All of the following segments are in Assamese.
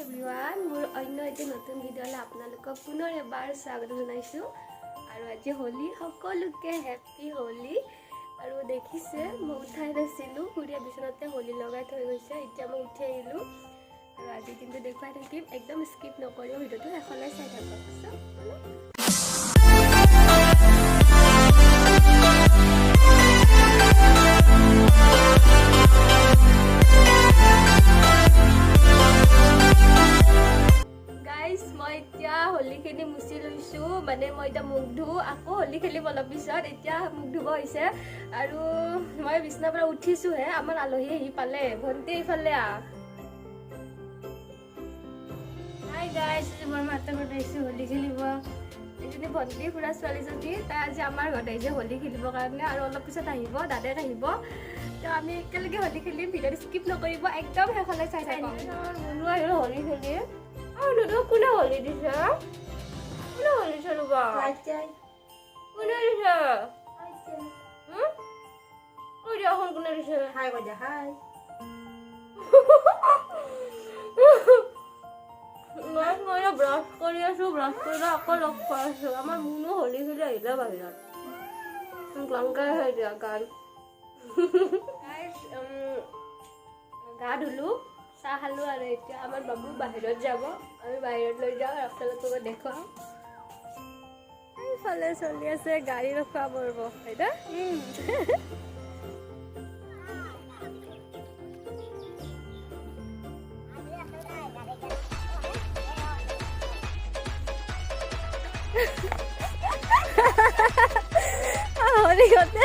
এভৰিৱান মোৰ অন্য এটি নতুন ভিডিঅ'লৈ আপোনালোকক পুনৰ এবাৰ স্বাগত জনাইছোঁ আৰু আজি হোলী সকলোকে হেপী হোলী আৰু দেখিছে মই উঠাই নাছিলোঁ খুৰীয়ে বিচনাতে হোলী লগাই থৈ গৈছে এতিয়া মই উঠি আহিলোঁ আৰু আজি কিন্তু দেখুৱাই থাকিম একদম স্কিপ নকৰিব ভিডিঅ'টো শেষলৈ চাই থাকক होली मुची लैसो माने मैं इतना मुख धो आको होली खेलिम अलग पिছত इतना मुख धुब होइसे आरो मैं बिछनार পৰা उठिसो हे आमार आलही आहि पाले भन्टी इफाले आ हाय गाइस मैं माता घৰত आइছো होली खेलिब एजनी भन्टी पुरा ছোৱালী জনী তাই আজি আমাৰ ঘৰত আহিছে होली খেলিবৰ কাৰণে আৰু অলপ পিছত আহিব দাদাই আহিব তো আমি একেলগে होली খেলিম ভিডিঅ' স্কিপ নকৰিব একদম শেষলৈ চাই থাকক মুনু আহিল होली খেলি Oh, no, kuna holy disha. Kuna holy chaluba. Ajay. Kuna disha. Ajay. Oh, dia hon kuna disha. Hi, wajah hi. Nggak brush kali asu brush kali aku lepas. Amar munu holy kali aja bahirat. Langkah aja kan. Guys, gak dulu. চাহ খালো আৰু এতিয়া আমাৰ বাবু বাহিৰত যাব আমি বাহিৰত লৈ যাওঁ ৰাস্তালৈ দেখুৱাম এইফালে চলি আছে গাড়ী ৰখা পৰব এটা হৰি গতে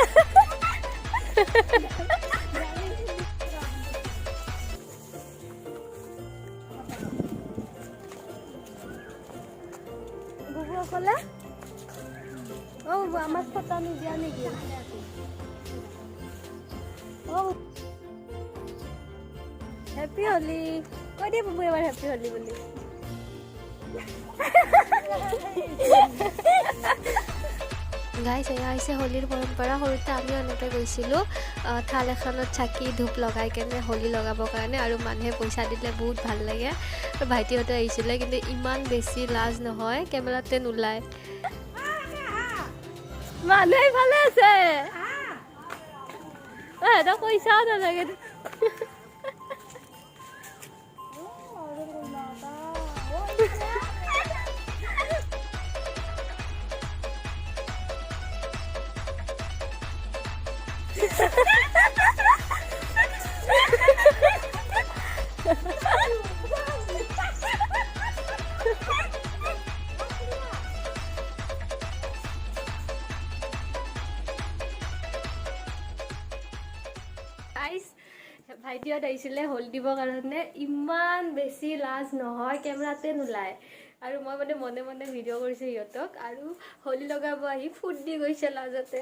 Kola? Oh, amat kota ni dia ni dia. Oh. Happy Holi. Kau dia bubu yang happy Holi beli. Guys, saya ise holir পৰম্পৰা সৰুতে আমি অনেকে গৈছিলোঁ থাল এখনত চাকি ধূপ লগাই কেনে হোলী লগাবৰ কাৰণে আৰু মানুহে পইচা দিলে বহুত ভাল লাগে আৰু ভাইটিহঁতে আহিছিলে কিন্তু ইমান বেছি লাজ নহয় কেমেৰাতে নোলায় মানুহে ভালে আছে এটা পইচাও নালাগে ভাইটিহঁত আহিছিলে হোলী দিবৰ কাৰণে ইমান বেছি লাজ নহয় কেমেৰাতে নোলায় আৰু মই মানে মনে মনে ভিডিঅ' কৰিছোঁ সিহঁতক আৰু হোলী লগাব আহি ফুট দি গৈছে লাজতে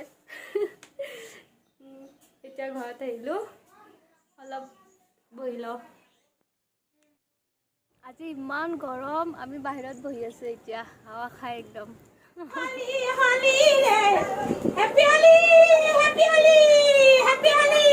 এতিয়া ঘৰত আহিলোঁ অলপ বহি লওঁ আজি ইমান গৰম আমি বাহিৰত বহি আছোঁ এতিয়া হাৱা খাই একদম Happy Holi! Happy Holi! Happy Holi! Holi! Happy Holi!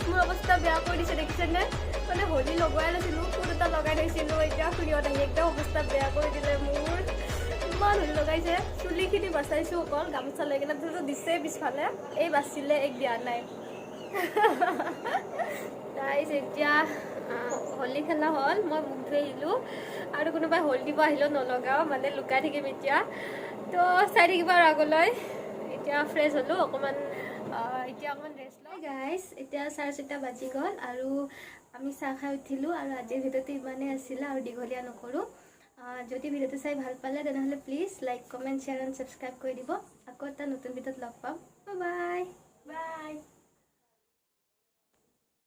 মোৰ অৱস্থা বেয়া কৰি দিছে দেখিছেনে মানে হোলী লগোৱাই লৈছিলোঁ ফুট এটা লগাই থৈছিলোঁ এতিয়া খুৰীহঁত আহি একদম অৱস্থা বেয়া কৰি দিলে মোৰ ইমান হোলী লগাইছে চুলিখিনি বাচাইছোঁ অকল গামোচা লৈ কিনে তো দিছে পিছফালে এই বাচিলে এক দিয়া নাই গাইজ এতিয়া হোলী খেলা হ'ল মই মুখ ধুই আহিলোঁ আৰু কোনোবাই হোলী দিব আহিলেও নলগাওঁ মানে লুকাই থাকিম এতিয়া তো চাই থাকিব আৰু আগলৈ এতিয়া ফ্ৰেছ হ'লোঁ অকণমান এতিয়া অকণমান ৰেষ্ট লওঁ গাইজ এতিয়া 4:30 বাজি গ'ল আৰু আমি চাহ খাই উঠিলোঁ আৰু আজিৰ ভিডিঅ'টো ইমানেই আছিলে আৰু দীঘলীয়া নকৰোঁ যদি ভিডিঅ'টো চাই ভাল পালে তেনেহ'লে please like comment share and subscribe কৰি দিব আকৌ এটা নতুন ভিডিঅ'ত লগ পাম বাই বাই